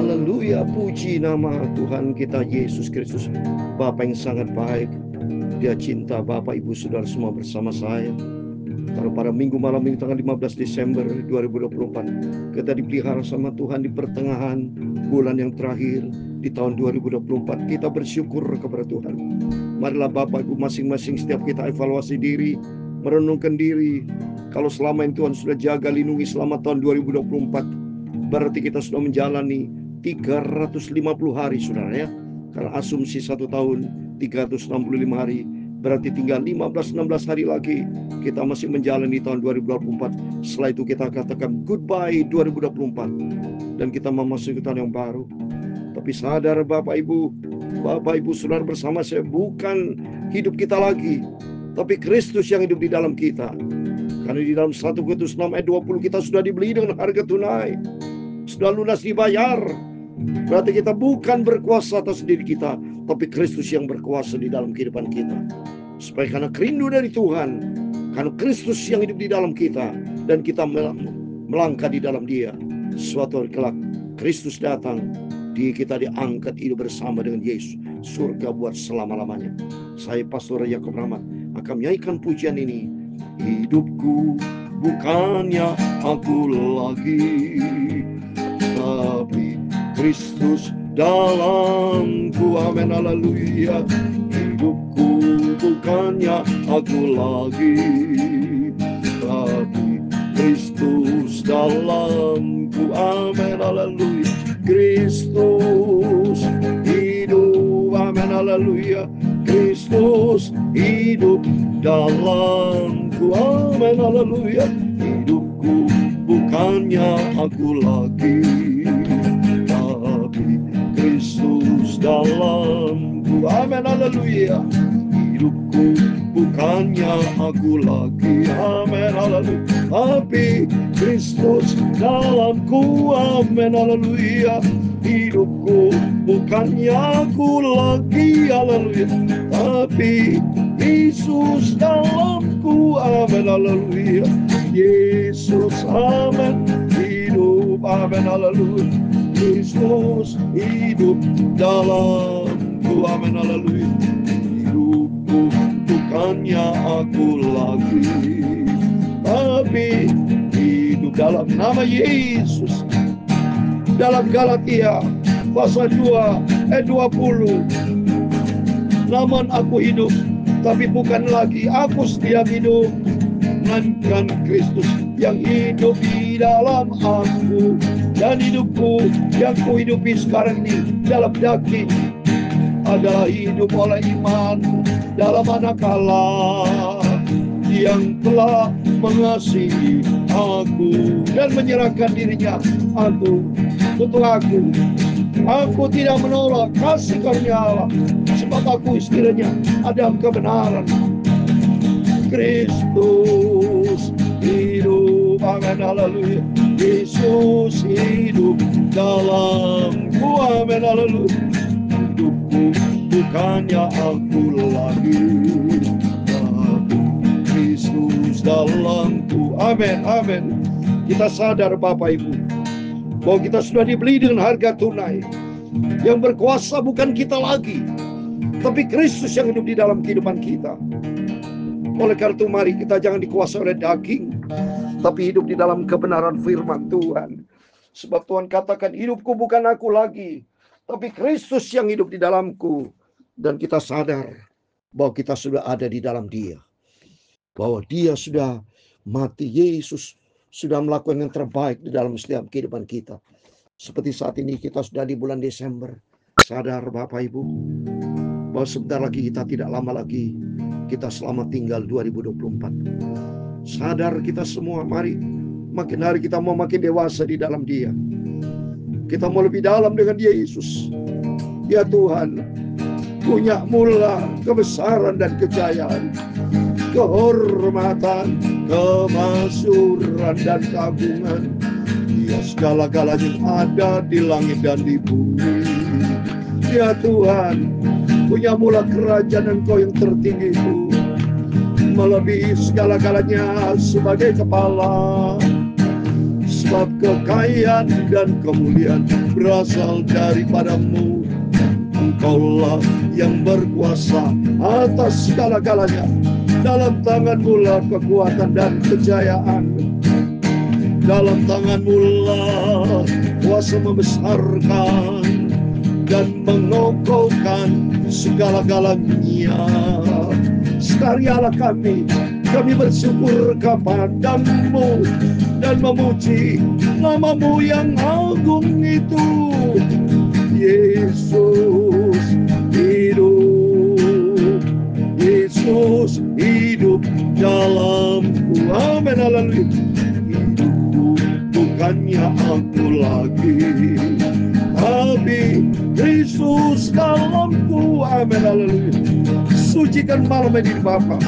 Haleluya, puji nama Tuhan kita Yesus Kristus, Bapa yang sangat baik. Dia cinta Bapak Ibu Saudara semua bersama saya. Kalau pada minggu malam ini tanggal 15 Desember 2024, kita dipelihara sama Tuhan di pertengahan bulan yang terakhir di tahun 2024. Kita bersyukur kepada Tuhan. Marilah Bapak Ibu masing-masing setiap kita evaluasi diri, merenungkan diri. Kalau selama ini Tuhan sudah jaga lindungi selama tahun 2024, berarti kita sudah menjalani 350 hari, saudara ya. Karena asumsi 1 tahun 365 hari, berarti tinggal 15-16 hari lagi kita masih menjalani tahun 2024. Setelah itu kita katakan goodbye 2024 dan kita memasuki tahun yang baru. Tapi sadar Bapak Ibu Saudara bersama saya, bukan hidup kita lagi, tapi Kristus yang hidup di dalam kita. Karena di dalam 1 Korintus 6 ayat 20 kita sudah dibeli dengan harga tunai, sudah lunas dibayar. Berarti kita bukan berkuasa atas diri kita, tapi Kristus yang berkuasa di dalam kehidupan kita. Supaya karena kerindu dari Tuhan, karena Kristus yang hidup di dalam kita, dan kita melangkah di dalam Dia, suatu hari kelak Kristus datang, kita diangkat hidup bersama dengan Yesus, surga buat selama-lamanya. Saya Pastor Yakob Rahmat akan menyanyikan pujian ini. Hidupku bukannya aku lagi, tapi Kristus dalamku. Amin, haleluya. Hidupku bukannya aku lagi, tapi Kristus dalamku. Amin, haleluya. Kristus hidup. Amin, haleluya. Kristus hidup dalamku. Amin, haleluya. Hidupku bukannya aku lagi, tapi Kristus dalamku. Amin, haleluya. Hidupku bukannya aku lagi. Amin, haleluya. Tapi Kristus dalamku. Amin, haleluya. Hidupku bukannya aku lagi. Haleluya. Tapi Yesus dalamku. Amin, haleluya. Yesus, amin, hidup. Amin, haleluya. Yesus hidup dalamku. Amin, haleluya. Hidupku bukannya aku lagi, tapi hidup dalam nama Yesus. Dalam Galatia pasal 2 ayat 20, namun aku hidup, tapi bukan lagi aku yang hidup, melainkan Kristus yang hidup di dalam aku. Dan hidupku yang kuhidupi sekarang ini dalam daging adalah hidup oleh iman dalam Anak Allah yang telah mengasihi aku dan menyerahkan dirinya untuk aku. Aku tidak menolak kasih karunia Allah, sebab aku istilahnya ada kebenaran. Kristus hidup. Amin, haleluya. Yesus hidup dalamku. Amin, haleluya. Hidupku bukannya aku lagi, tapi Kristus dalamku. Amin, amin. Kita sadar Bapak Ibu bahwa kita sudah dibeli dengan harga tunai. Yang berkuasa bukan kita lagi, tapi Kristus yang hidup di dalam kehidupan kita. Oleh karena itu mari kita jangan dikuasai oleh daging, tapi hidup di dalam kebenaran firman Tuhan. Sebab Tuhan katakan hidupku bukan aku lagi, tapi Kristus yang hidup di dalamku. Dan kita sadar bahwa kita sudah ada di dalam Dia, bahwa Dia sudah mati. Yesus sudah melakukan yang terbaik di dalam setiap kehidupan kita. Seperti saat ini kita sudah di bulan Desember. Sadar Bapak Ibu bahwa sebentar lagi kita tidak lama lagi kita selamat tinggal 2024. Sadar kita semua, mari makin hari kita mau makin dewasa di dalam Dia. Kita mau lebih dalam dengan Dia Yesus. Ya Tuhan, punya mula kebesaran dan kejayaan, kehormatan, kemasyuran dan keagungan. Dia segala-galanya ada di langit dan di bumi. Ya Tuhan, punya mula kerajaan Engkau yang tertinggi itu, melebihi segala-galanya sebagai kepala. sebab kekayaan dan kemuliaan berasal daripadamu. Engkaulah yang berkuasa atas segala-galanya. Dalam tanganmu lah kekuatan dan kejayaan. Dalam tanganmu lah kuasa membesarkan dan mengokohkan segala-galanya. Sekalialah kami bersyukur kepadamu dan memuji nama-Mu yang agung itu. Yesus hidup, Yesus hidup dalamku. Amin, haleluya. Hidupku bukannya aku lagi, tapi Kristus dalamku. Amin, haleluya. Sucikan malam ini Bapa,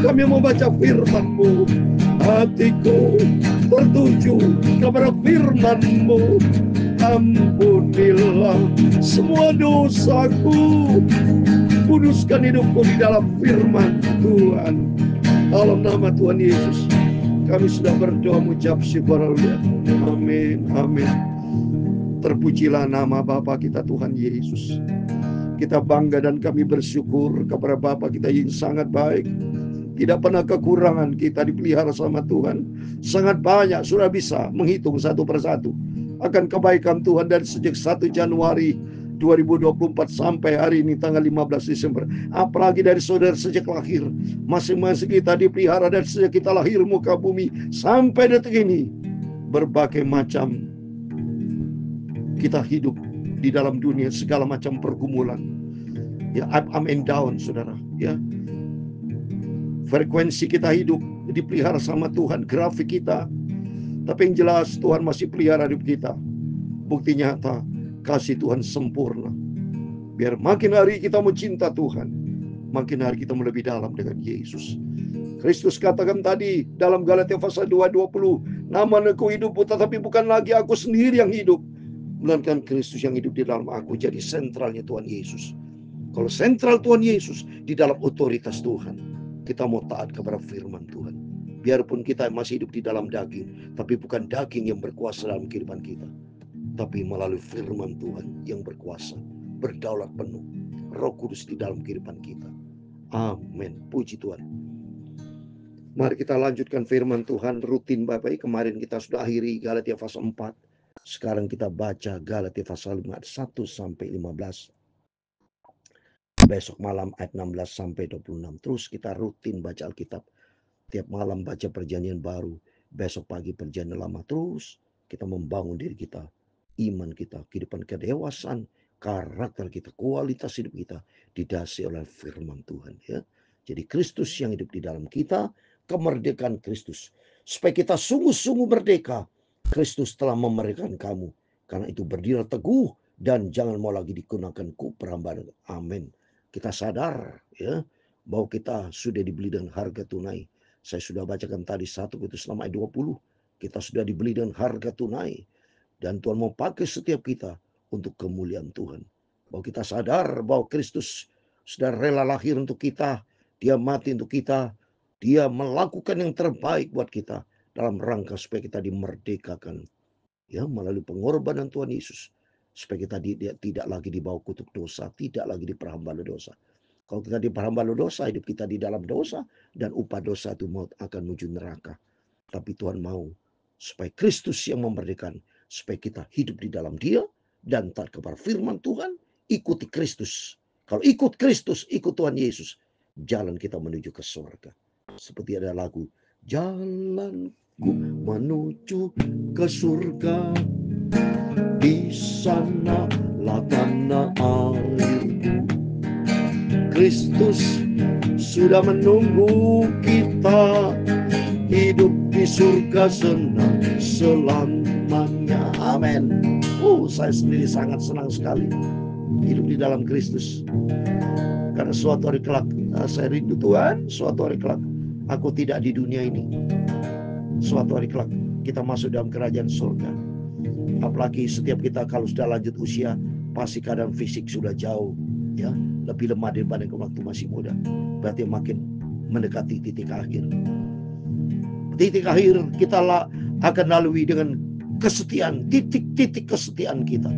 kami membaca firman-Mu. Hatiku tertuju kepada firman-Mu. Ampunilah semua dosaku, kuduskan hidupku di dalam firman Tuhan. Dalam nama Tuhan Yesus kami sudah berdoa mengucap syukur. Amin, amin. Terpujilah nama Bapa kita Tuhan Yesus. Kita bangga dan kami bersyukur kepada Bapa kita yang sangat baik. Tidak pernah kekurangan, kita dipelihara sama Tuhan. Sangat banyak, sudah bisa menghitung satu persatu akan kebaikan Tuhan dari sejak 1 Januari 2024 sampai hari ini tanggal 15 Desember. Apalagi dari saudara sejak lahir. Masing-masing kita dipelihara dari sejak kita lahir muka bumi sampai detik ini. Berbagai macam kita hidup di dalam dunia, segala macam pergumulan. Ya, up and down, saudara. Ya, frekuensi kita hidup dipelihara sama Tuhan, grafik kita. Tapi yang jelas Tuhan masih pelihara hidup kita. Bukti nyata kasih Tuhan sempurna. Biar makin hari kita mencinta Tuhan, makin hari kita lebih dalam dengan Yesus. Kristus katakan tadi dalam Galatia pasal 2:20, nama-Ku hidup, tetapi bukan lagi aku sendiri yang hidup, melainkan Kristus yang hidup di dalam aku. Jadi sentralnya Tuhan Yesus. Kalau sentral Tuhan Yesus di dalam otoritas Tuhan, kita mau taat kepada firman Tuhan. Biarpun kita masih hidup di dalam daging, tapi bukan daging yang berkuasa dalam kehidupan kita, tapi melalui firman Tuhan yang berkuasa, berdaulat penuh, Roh Kudus di dalam kehidupan kita. Amin. Puji Tuhan. Mari kita lanjutkan firman Tuhan rutin Bapak. Kemarin kita sudah akhiri Galatia pasal 4. Sekarang kita baca Galatia pasal 5 ayat 1 sampai 15. Besok malam ayat 16 sampai 26. Terus kita rutin baca Alkitab. Tiap malam baca perjanjian baru, besok pagi perjanjian lama. Terus kita membangun diri kita, iman kita, kehidupan kedewasaan, karakter kita, kualitas hidup kita didasari oleh firman Tuhan. Ya, jadi Kristus yang hidup di dalam kita, kemerdekaan Kristus. Supaya kita sungguh-sungguh merdeka. Kristus telah memerdekakan kamu. Karena itu berdiri teguh dan jangan mau lagi digunakan perambaan. Amin. Kita sadar ya bahwa kita sudah dibeli dengan harga tunai. Saya sudah bacakan tadi 1 Korintus 6 ayat 20. Kita sudah dibeli dengan harga tunai. Dan Tuhan mau pakai setiap kita untuk kemuliaan Tuhan. Bahwa kita sadar bahwa Kristus sudah rela lahir untuk kita. Dia mati untuk kita. Dia melakukan yang terbaik buat kita. Dalam rangka supaya kita dimerdekakan. Ya, melalui pengorbanan Tuhan Yesus. Supaya kita tidak lagi dibawa kutuk dosa. Tidak lagi diperhamba oleh dosa. Kalau kita diperhamba oleh dosa, hidup kita di dalam dosa, dan upah dosa itu maut akan menuju neraka. Tapi Tuhan mau supaya Kristus yang memerdekakan, supaya kita hidup di dalam Dia dan taat kepada firman Tuhan, ikuti Kristus. Kalau ikut Kristus, ikut Tuhan Yesus, jalan kita menuju ke surga. Seperti ada lagu, jalanku menuju ke surga, di sana lah tanah airku. Kristus sudah menunggu kita, hidup di surga senang selamanya. Amin. Saya sendiri sangat senang sekali hidup di dalam Kristus. Karena suatu hari kelak saya rindu Tuhan. Suatu hari kelak aku tidak di dunia ini. Suatu hari kelak kita masuk dalam kerajaan surga. Apalagi setiap kita kalau sudah lanjut usia, pasti keadaan fisik sudah jauh ya lebih lemah daripada waktu masih muda. Berarti makin mendekati titik akhir. Titik akhir kita akan lalui dengan kesetiaan, titik-titik kesetiaan kita.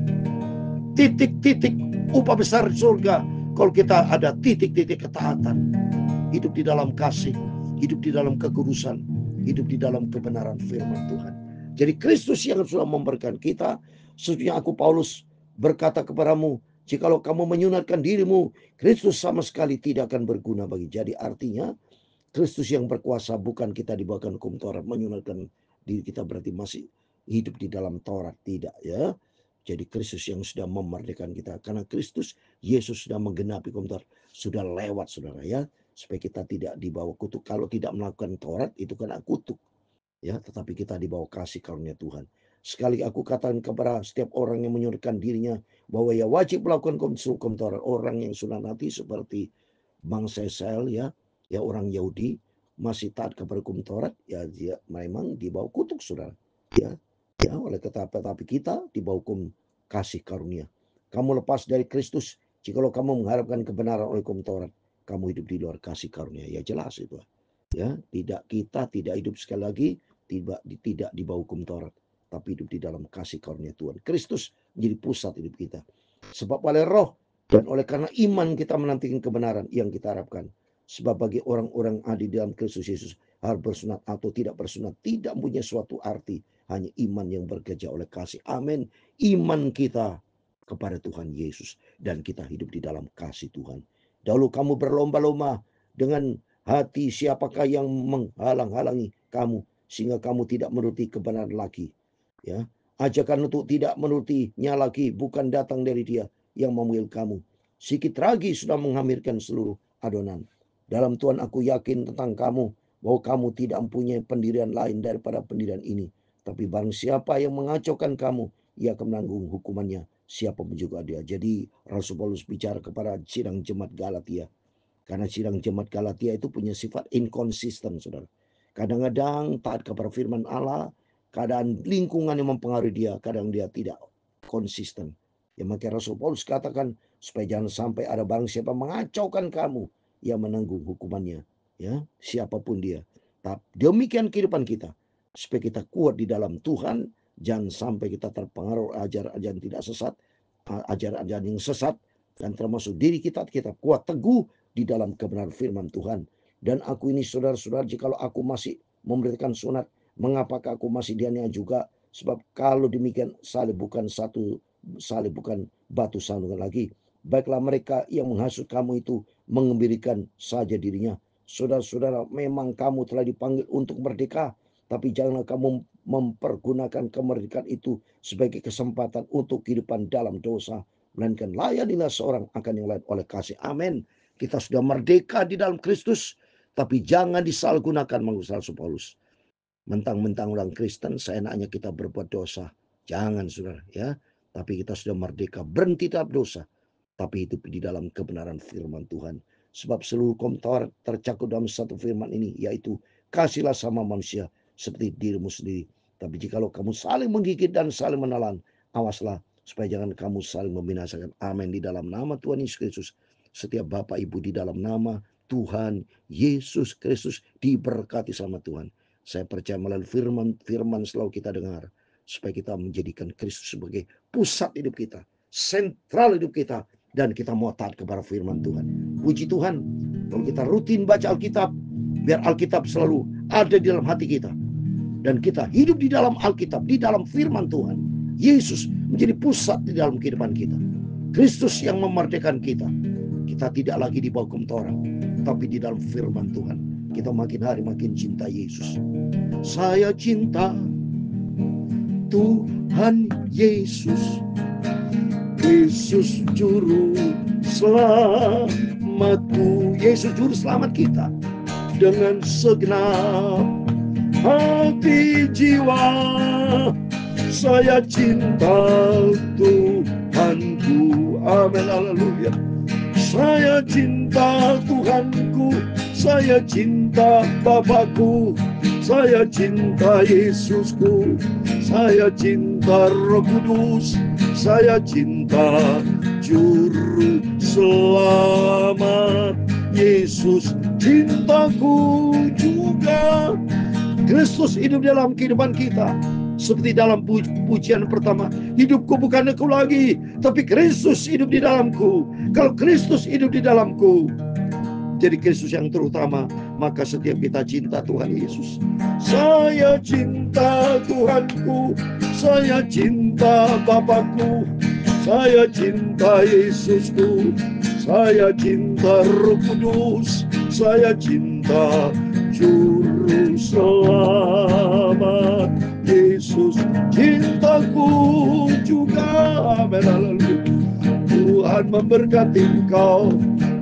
Titik-titik upah besar surga kalau kita ada titik-titik ketaatan. Hidup di dalam kasih, hidup di dalam kekudusan, hidup di dalam kebenaran firman Tuhan. Jadi Kristus yang sudah memberikan kita. Sesungguhnya aku Paulus berkata kepadamu, jikalau kamu menyunatkan dirimu, Kristus sama sekali tidak akan berguna bagi. Jadi artinya Kristus yang berkuasa, bukan kita di bawah hukum Taurat. Menyunatkan diri kita berarti masih hidup di dalam Taurat, tidak ya. Jadi Kristus yang sudah memerdekakan kita, karena Kristus Yesus sudah menggenapi hukum Taurat, sudah lewat saudara ya, supaya kita tidak dibawa kutuk. Kalau tidak melakukan Taurat itu kena kutuk ya, tetapi kita dibawa kasih karunia Tuhan. Sekali aku katakan kepada setiap orang yang menyunatkan dirinya bahwa ia wajib melakukan hukum Taurat. Orang yang sunat nanti seperti bangsa Israel ya orang Yahudi masih taat kepada hukum Taurat, ya dia memang dibawa kutuk saudara ya oleh tetapi kita dibawa hukum kasih karunia. Kamu lepas dari Kristus jikalau kamu mengharapkan kebenaran oleh hukum Taurat, kamu hidup di luar kasih karunia. Ya jelas itu ya, kita tidak hidup sekali lagi tidak di bawah hukum Taurat, tapi hidup di dalam kasih karunia Tuhan. Kristus menjadi pusat hidup kita. Sebab oleh roh dan oleh karena iman kita menantikan kebenaran yang kita harapkan. Sebab bagi orang-orang ada di dalam Kristus Yesus, harus bersunat atau tidak bersunat tidak punya suatu arti. Hanya iman yang bekerja oleh kasih. Amin. Iman kita kepada Tuhan Yesus. Dan kita hidup di dalam kasih Tuhan. Dahulu kamu berlomba-lomba dengan hati siapakah yang menghalang-halangi kamu, sehingga kamu tidak menuruti kebenaran lagi. Ya, ajakan untuk tidak menurutinya lagi bukan datang dari Dia yang memanggil kamu. Sikit lagi sudah menghamirkan seluruh adonan. Dalam Tuhan aku yakin tentang kamu, bahwa kamu tidak mempunyai pendirian lain daripada pendirian ini. Tapi barang siapa yang mengacaukan kamu, ia akan menanggung hukumannya, siapapun juga dia. Jadi Rasul Paulus bicara kepada sidang jemaat Galatia. Karena sidang jemaat Galatia itu punya sifat inkonsisten, saudara. Kadang-kadang taat kepada firman Allah, keadaan lingkungan yang mempengaruhi dia, kadang dia tidak konsisten. Ya makanya Rasul Paulus katakan, supaya jangan sampai ada barang siapa mengacaukan kamu, yang menanggung hukumannya. Ya, siapapun dia. Tapi demikian kehidupan kita. Supaya kita kuat di dalam Tuhan, jangan sampai kita terpengaruh ajaran-ajaran tidak sesat, ajaran-ajaran yang sesat, dan termasuk diri kita kuat teguh di dalam kebenaran firman Tuhan. Dan aku ini saudara-saudara, jikalau aku masih memberitakan sunat, mengapakah aku masih dianiaya juga? Sebab kalau demikian salib bukan batu sandungan lagi. Baiklah mereka yang menghasut kamu itu mengembirikan saja dirinya. Saudara-saudara, memang kamu telah dipanggil untuk merdeka, tapi janganlah kamu mempergunakan kemerdekaan itu sebagai kesempatan untuk kehidupan dalam dosa, melainkan layanilah seorang akan yang lain oleh kasih. Amin. Kita sudah merdeka di dalam Kristus, tapi jangan disalahgunakan menurut Rasul Paulus. Mentang-mentang orang Kristen, seenaknya kita berbuat dosa. Jangan saudara ya. Tapi kita sudah merdeka, berhenti dalam dosa, tapi hidup di dalam kebenaran firman Tuhan. Sebab seluruh hukum Taurat tercakup dalam satu firman ini, yaitu kasihlah sama manusia seperti dirimu sendiri. Tapi jikalau kamu saling menggigit dan saling menelan, awaslah supaya jangan kamu saling membinasakan. Amin. Di dalam nama Tuhan Yesus Kristus, setiap bapak ibu di dalam nama Tuhan Yesus Kristus diberkati sama Tuhan. Saya percaya melalui firman selalu kita dengar, supaya kita menjadikan Kristus sebagai pusat hidup kita, sentral hidup kita, dan kita mau taat kepada firman Tuhan. Puji Tuhan, kalau kita rutin baca Alkitab, biar Alkitab selalu ada di dalam hati kita, dan kita hidup di dalam Alkitab, di dalam firman Tuhan. Yesus menjadi pusat di dalam kehidupan kita. Kristus yang memerdekakan kita. Kita tidak lagi di bawah hukum Taurat, tapi di dalam firman Tuhan. Kita makin hari makin cinta Yesus. Saya cinta Tuhan Yesus, Yesus juru selamatku, Yesus juru selamat kita. Dengan segenap hati jiwa, saya cinta Tuhanku. Amin, haleluya. Saya cinta Tuhanku, saya cinta Bapakku, saya cinta Yesusku, saya cinta Roh Kudus, saya cinta Juru Selamat. Yesus cintaku juga. Kristus hidup dalam kehidupan kita. Seperti dalam pujian pertama, hidupku bukan aku lagi, tapi Kristus hidup di dalamku. Kalau Kristus hidup di dalamku, jadi Kristus yang terutama, maka setiap kita cinta Tuhan Yesus. Saya cinta Tuhanku, saya cinta Bapakku, saya cinta Yesusku, saya cinta Roh Kudus, saya cinta Juru Selamat Yesus. Cintaku juga, amin. Tuhan memberkati engkau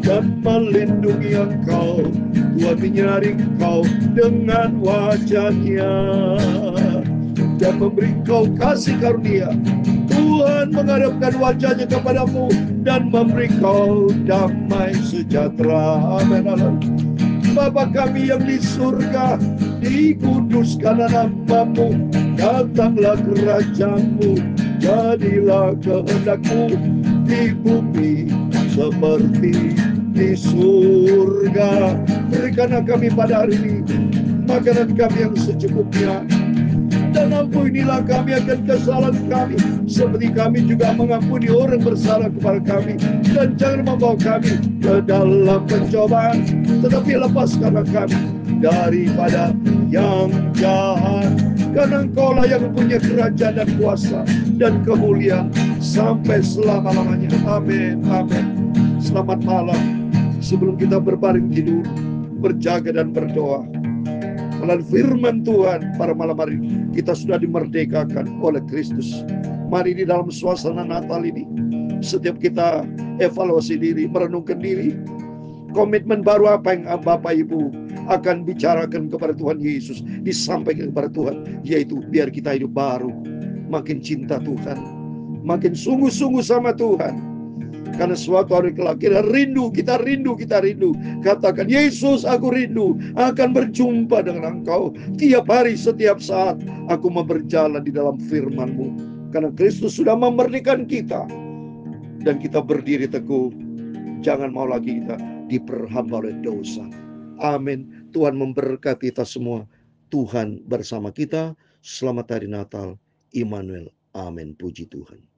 dan melindungi engkau. Tuhan menyinari engkau dengan wajah-Nya dan memberi engkau kasih karunia. Tuhan menghadapkan wajah-Nya kepadamu dan memberi engkau damai sejahtera. Amin. Bapa kami yang di surga, dikuduskan nama-Mu, datanglah kerajaan-Mu, jadilah kehendak-Mu di bumi seperti di surga. Berikanlah kami pada hari ini makanan kami yang secukupnya, dan ampunilah kami akan kesalahan kami, seperti kami juga mengampuni orang bersalah kepada kami. Dan jangan membawa kami ke dalam pencobaan, tetapi lepaskanlah kami daripada yang jahat. Karena Engkau-lah yang mempunyai kerajaan dan kuasa dan kemuliaan sampai selama-lamanya. Amin. Amin. Selamat malam. Sebelum kita berbaring tidur, berjaga dan berdoa. Melalui firman Tuhan pada malam hari kita sudah dimerdekakan oleh Kristus. Mari di dalam suasana Natal ini, setiap kita evaluasi diri, merenungkan diri, komitmen baru apa yang Bapak Ibu akan bicarakan kepada Tuhan Yesus, disampaikan kepada Tuhan, yaitu biar kita hidup baru, makin cinta Tuhan, makin sungguh-sungguh sama Tuhan. Karena suatu hari kelak kita rindu. Katakan, Yesus, aku rindu akan berjumpa dengan Engkau. Tiap hari, setiap saat aku mau berjalan di dalam firman-Mu. Karena Kristus sudah memerdekakan kita, dan kita berdiri teguh. Jangan mau lagi kita diperhamba oleh dosa. Amin. Tuhan memberkati kita semua. Tuhan bersama kita. Selamat hari Natal. Immanuel. Amin. Puji Tuhan.